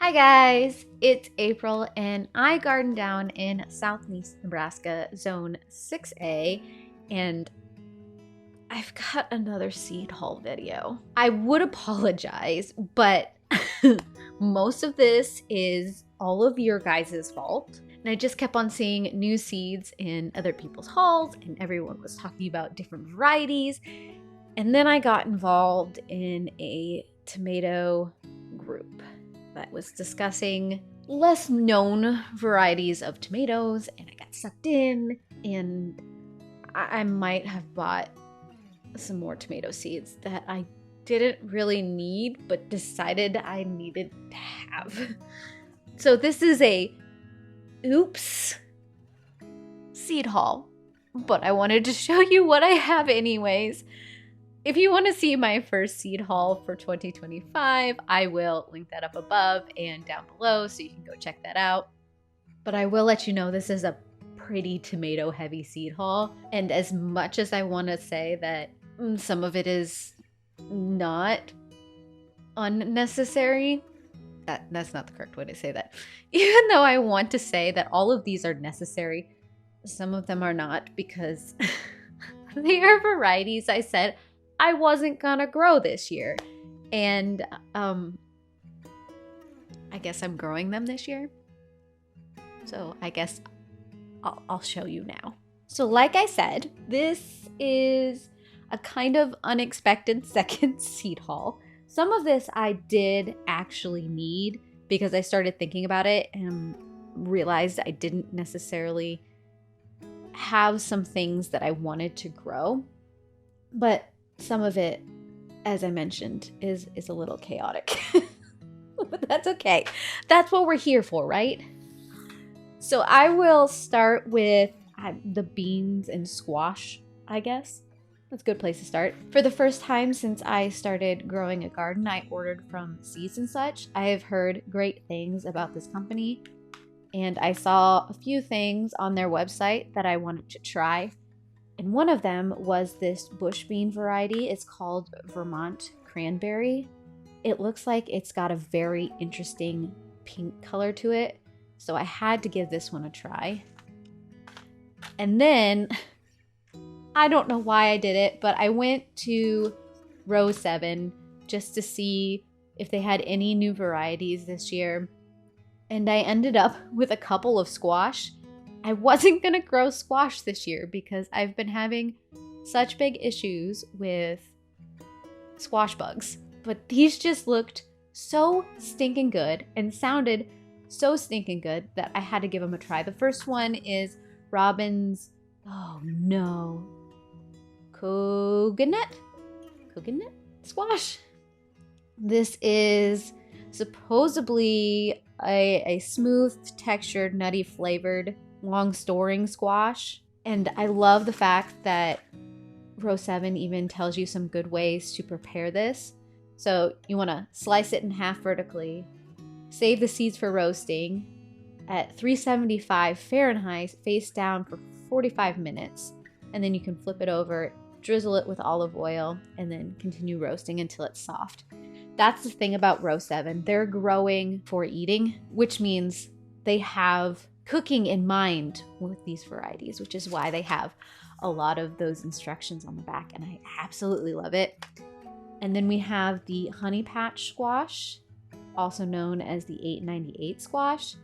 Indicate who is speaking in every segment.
Speaker 1: Hi guys, it's April and I garden down in southeast Nebraska, zone 6A, and I've got another seed haul video. I would apologize, but most of this is all of your guys' fault. And I just kept on seeing new seeds in other people's hauls and everyone was talking about different varieties. And then I got involved in a tomato group that was discussing less known varieties of tomatoes, and I got sucked in, and I might have bought some more tomato seeds that I didn't really need but decided I needed to have. So this is a oops seed haul, but I wanted to show you what I have anyways. If you want to see my first seed haul for 2025, I will link that up above and down below so you can go check that out. But I will let you know this is a pretty tomato heavy seed haul. And as much as I want to say that some of it is not unnecessary, that's not the correct way to say that. Even though I want to say that all of these are necessary, some of them are not, because they are varieties I said I wasn't gonna grow this year, and I guess I'm growing them this year, so I guess I'll show you now. So like I said, this is a kind of unexpected second seed haul. Some of this I did actually need because I started thinking about it and realized I didn't necessarily have some things that I wanted to grow, but some of it, as I mentioned, is a little chaotic. But that's okay. That's what we're here for, right? So I will start with the beans and squash, I guess. That's a good place to start. For the first time since I started growing a garden, I ordered from Seeds and Such. I have heard great things about this company, and I saw a few things on their website that I wanted to try. And one of them was this bush bean variety. It's called Vermont Cranberry. It looks like it's got a very interesting pink color to it, so I had to give this one a try. And then, I don't know why I did it, but I went to row 7 just to see if they had any new varieties this year. And I ended up with a couple of squash. I wasn't gonna grow squash this year because I've been having such big issues with squash bugs. But these just looked so stinking good and sounded so stinking good that I had to give them a try. The first one is Robin's, oh no, coconut squash. This is supposedly a smooth, textured, nutty flavored long storing squash, and I love the fact that row 7 even tells you some good ways to prepare this. So you want to slice it in half vertically, save the seeds for roasting at 375 Fahrenheit face down for 45 minutes, and then you can flip it over, drizzle it with olive oil, and then continue roasting until it's soft. That's the thing about row 7. They're growing for eating, which means they have cooking in mind with these varieties, which is why they have a lot of those instructions on the back, and I absolutely love it. And then we have the honey patch squash, also known as the 898 squash.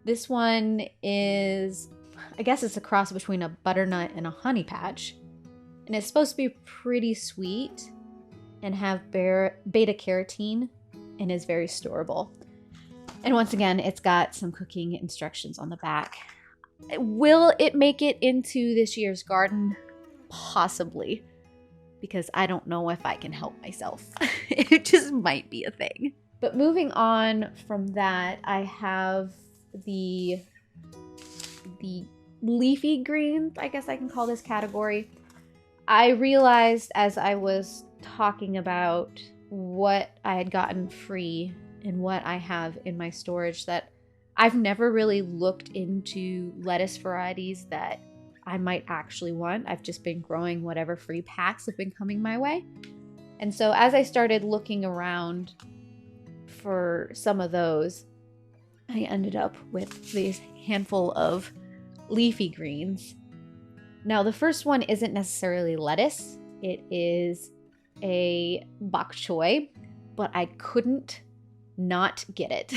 Speaker 1: This one is, I guess it's a cross between a butternut and a honey patch, and it's supposed to be pretty sweet and have beta carotene and is very storable. And once again, it's got some cooking instructions on the back. Will it make it into this year's garden? Possibly, because I don't know if I can help myself. It just might be a thing. But moving on from that, I have the leafy greens, I guess I can call this category. I realized as I was talking about what I had gotten free and what I have in my storage that I've never really looked into lettuce varieties that I might actually want. I've just been growing whatever free packs have been coming my way. And so as I started looking around for some of those, I ended up with this handful of leafy greens. Now, the first one isn't necessarily lettuce. It is a bok choy, but I couldn't not get it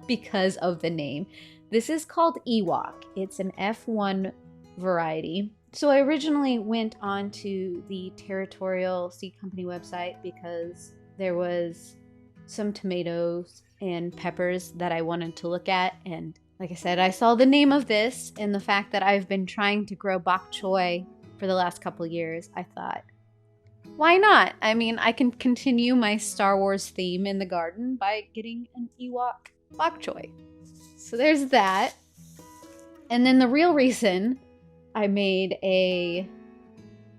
Speaker 1: because of the name. This is called Ewok. It's an F1 variety. So I originally went onto the Territorial Seed Company website because there was some tomatoes and peppers that I wanted to look at. And like I said, I saw the name of this and the fact that I've been trying to grow bok choy for the last couple years. I thought, why not? I mean, I can continue my Star Wars theme in the garden by getting an Ewok bok choy. So there's that. And then the real reason I made a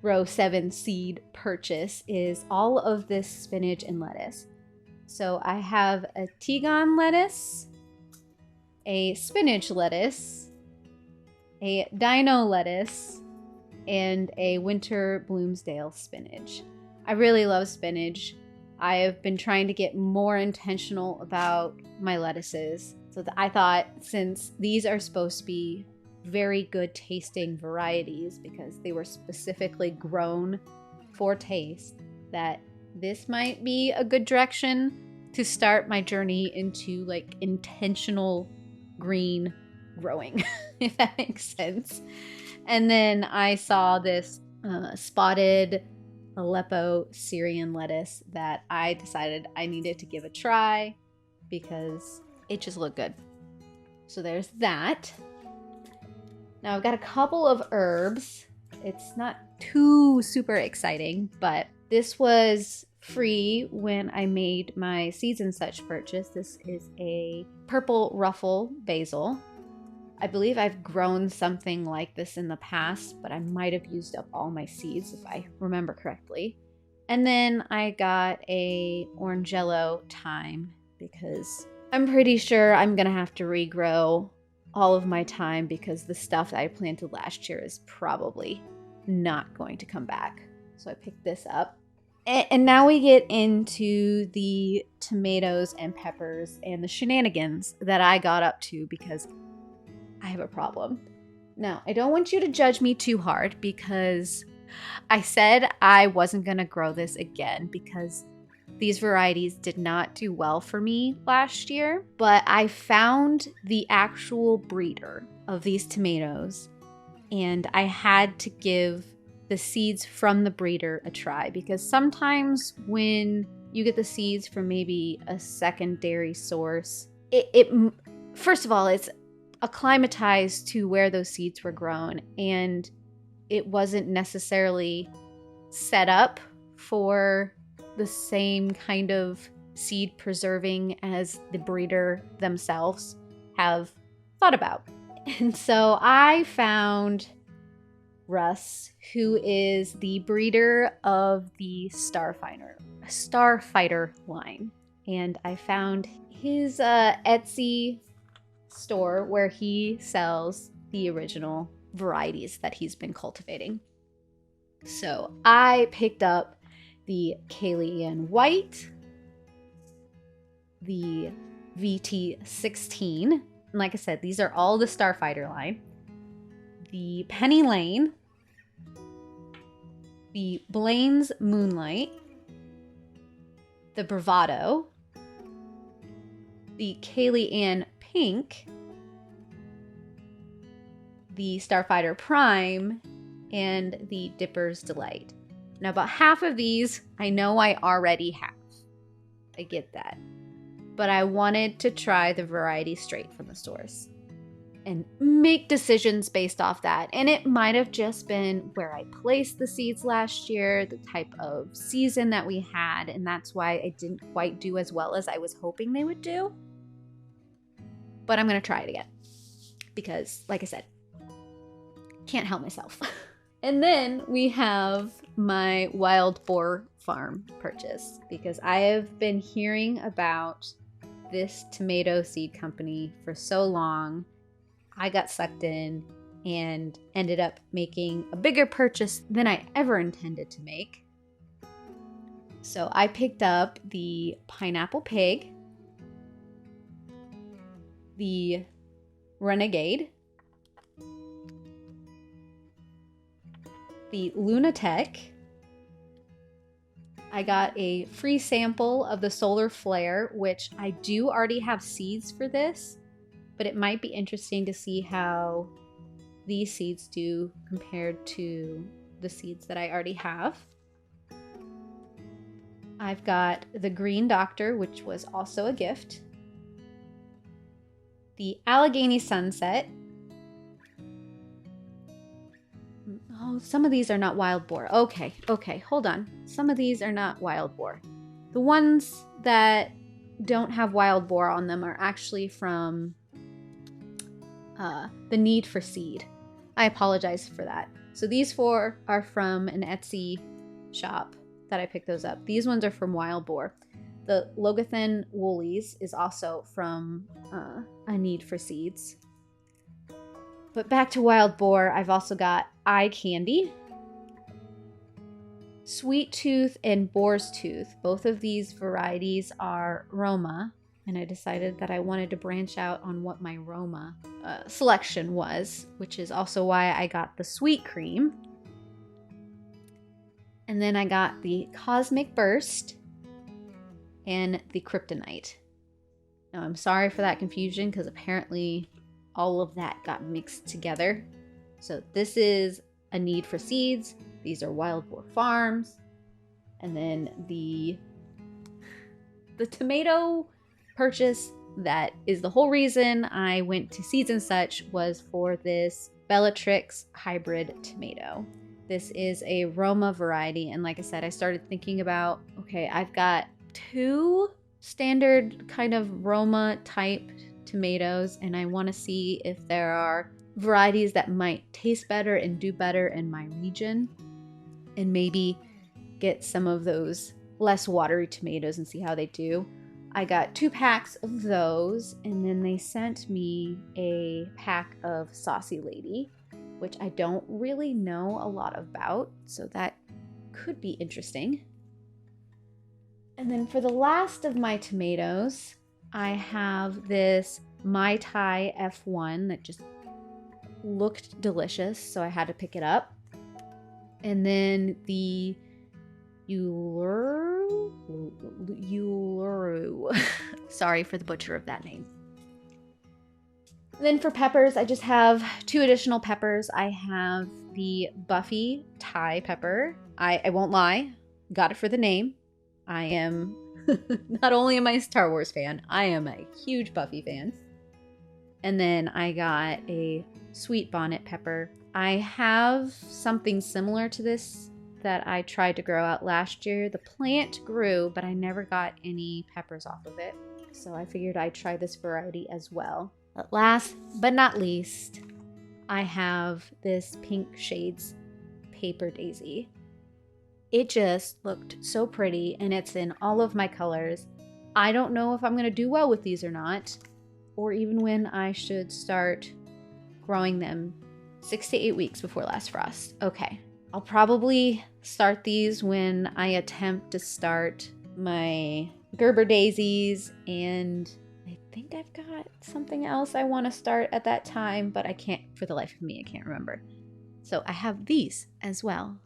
Speaker 1: row 7 seed purchase is all of this spinach and lettuce. So I have a Tegon lettuce, a spinach lettuce, a dino lettuce, and a winter Bloomsdale spinach. I really love spinach. I have been trying to get more intentional about my lettuces. So I thought, since these are supposed to be very good tasting varieties because they were specifically grown for taste, that this might be a good direction to start my journey into like intentional green growing, if that makes sense. And then I saw this spotted Aleppo Syrian lettuce that I decided I needed to give a try because it just looked good. So there's that. Now I've got a couple of herbs. It's not too super exciting, but this was free when I made my Seeds and Such purchase. This is a purple ruffle basil. I believe I've grown something like this in the past, but I might have used up all my seeds if I remember correctly. And then I got a orangello thyme because I'm pretty sure I'm gonna have to regrow all of my thyme because the stuff that I planted last year is probably not going to come back. So I picked this up. And now we get into the tomatoes and peppers and the shenanigans that I got up to because I have a problem. Now, I don't want you to judge me too hard because I said I wasn't going to grow this again because these varieties did not do well for me last year, but I found the actual breeder of these tomatoes and I had to give the seeds from the breeder a try because sometimes when you get the seeds from maybe a secondary source, it first of all, it's acclimatized to where those seeds were grown and it wasn't necessarily set up for the same kind of seed preserving as the breeder themselves have thought about. And so I found Russ, who is the breeder of the Starfighter line. And I found his Etsy store where he sells the original varieties that he's been cultivating. So I picked up the Kaylee White, the VT16, and like I said, these are all the Starfighter line, the Penny Lane, the Blaine's Moonlight, the Bravado, the Kaylee Pink, the Starfighter Prime, and the Dipper's Delight. Now, about half of these I know I already have. I get that. But I wanted to try the variety straight from the source and make decisions based off that. And it might have just been where I placed the seeds last year, the type of season that we had, and that's why I didn't quite do as well as I was hoping they would do. But I'm going to try it again because, like I said, can't help myself. And then we have my wild boar farm purchase because I have been hearing about this tomato seed company for so long. I got sucked in and ended up making a bigger purchase than I ever intended to make. So I picked up the Pineapple Pig, the Renegade, the Lunatic. I got a free sample of the Solar Flare, which I do already have seeds for this, but it might be interesting to see how these seeds do compared to the seeds that I already have. I've got the Green Doctor, which was also a gift. The Allegheny Sunset. Oh, some of these are not wild boar. Okay, hold on. Some of these are not wild boar. The ones that don't have wild boar on them are actually from the Need for Seed. I apologize for that. So these 4 are from an Etsy shop that I picked those up. These ones are from wild boar. The Logathan Woolies is also from a Need for Seeds. But back to wild boar, I've also got Eye Candy, Sweet Tooth, and Boar's Tooth. Both of these varieties are Roma, and I decided that I wanted to branch out on what my Roma selection was, which is also why I got the Sweet Cream. And then I got the Cosmic Burst and the Kryptonite. Now, I'm sorry for that confusion because apparently all of that got mixed together. So this is a Need for Seeds. These are Wild Boar Farms. And then the tomato purchase that is the whole reason I went to Seeds and Such was for this Bellatrix hybrid tomato. This is a Roma variety, and like I said, I started thinking about, okay, I've got 2 standard kind of Roma type tomatoes, and I want to see if there are varieties that might taste better and do better in my region, and maybe get some of those less watery tomatoes and see how they do. I got 2 packs of those, and then they sent me a pack of Saucy Lady, which I don't really know a lot about, so that could be interesting. And then for the last of my tomatoes, I have this Mai Tai F1 that just looked delicious, so I had to pick it up. And then the Uluru. Sorry for the butcher of that name. And then for peppers, I just have 2 additional peppers. I have the Buffy Thai pepper. I won't lie, got it for the name. I am, not only am I a Star Wars fan, I am a huge Buffy fan. And then I got a sweet bonnet pepper. I have something similar to this that I tried to grow out last year. The plant grew, but I never got any peppers off of it. So I figured I'd try this variety as well. But last but not least, I have this Pink Shades Paper Daisy. It just looked so pretty, and it's in all of my colors. I don't know if I'm going to do well with these or not, or even when I should start growing them 6 to 8 weeks before last frost. Okay, I'll probably start these when I attempt to start my Gerber daisies, and I think I've got something else I want to start at that time, but I can't, for the life of me, I can't remember. So I have these as well.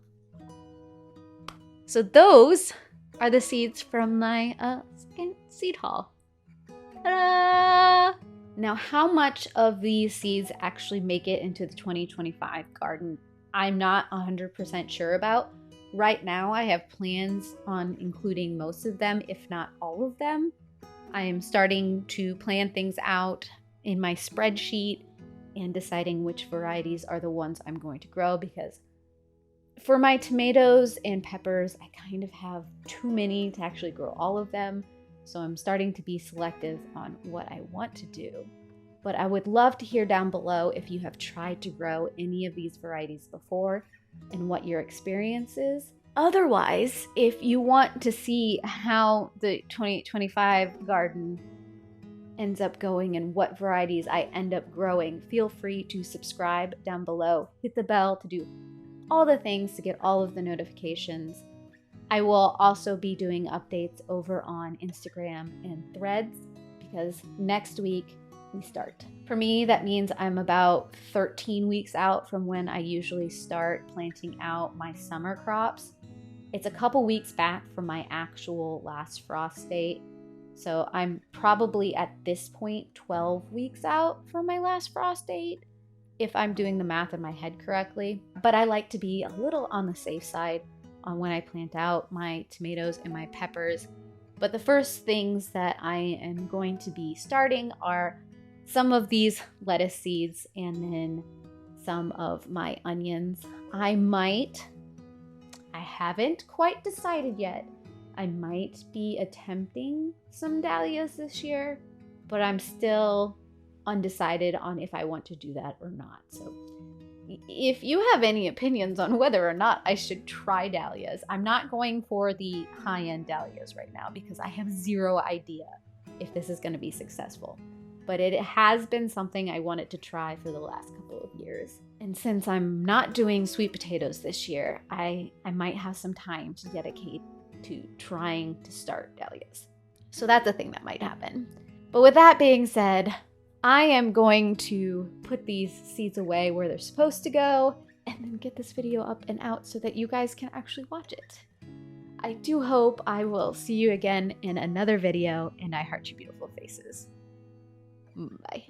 Speaker 1: So those are the seeds from my second seed haul. Ta-da! Now, how much of these seeds actually make it into the 2025 garden, I'm not 100% sure about. Right now, I have plans on including most of them, if not all of them. I am starting to plan things out in my spreadsheet and deciding which varieties are the ones I'm going to grow, because for my tomatoes and peppers, I kind of have too many to actually grow all of them. So I'm starting to be selective on what I want to do. But I would love to hear down below if you have tried to grow any of these varieties before and what your experience is. Otherwise, if you want to see how the 2025 garden ends up going and what varieties I end up growing, feel free to subscribe down below. Hit the bell to do all the things to get all of the notifications. I will also be doing updates over on Instagram and Threads, because next week we start. For me, that means I'm about 13 weeks out from when I usually start planting out my summer crops. It's a couple weeks back from my actual last frost date. So I'm probably at this point 12 weeks out from my last frost date, if I'm doing the math in my head correctly. But I like to be a little on the safe side on when I plant out my tomatoes and my peppers. But the first things that I am going to be starting are some of these lettuce seeds and then some of my onions. I haven't quite decided yet. I might be attempting some dahlias this year, but I'm still undecided on if I want to do that or not. So if you have any opinions on whether or not I should try dahlias, I'm not going for the high-end dahlias right now because I have zero idea if this is going to be successful. But it has been something I wanted to try for the last couple of years. And since I'm not doing sweet potatoes this year, I might have some time to dedicate to trying to start dahlias. So that's a thing that might happen. But with that being said, I am going to put these seeds away where they're supposed to go and then get this video up and out so that you guys can actually watch it. I do hope I will see you again in another video, and I heart you beautiful faces. Bye.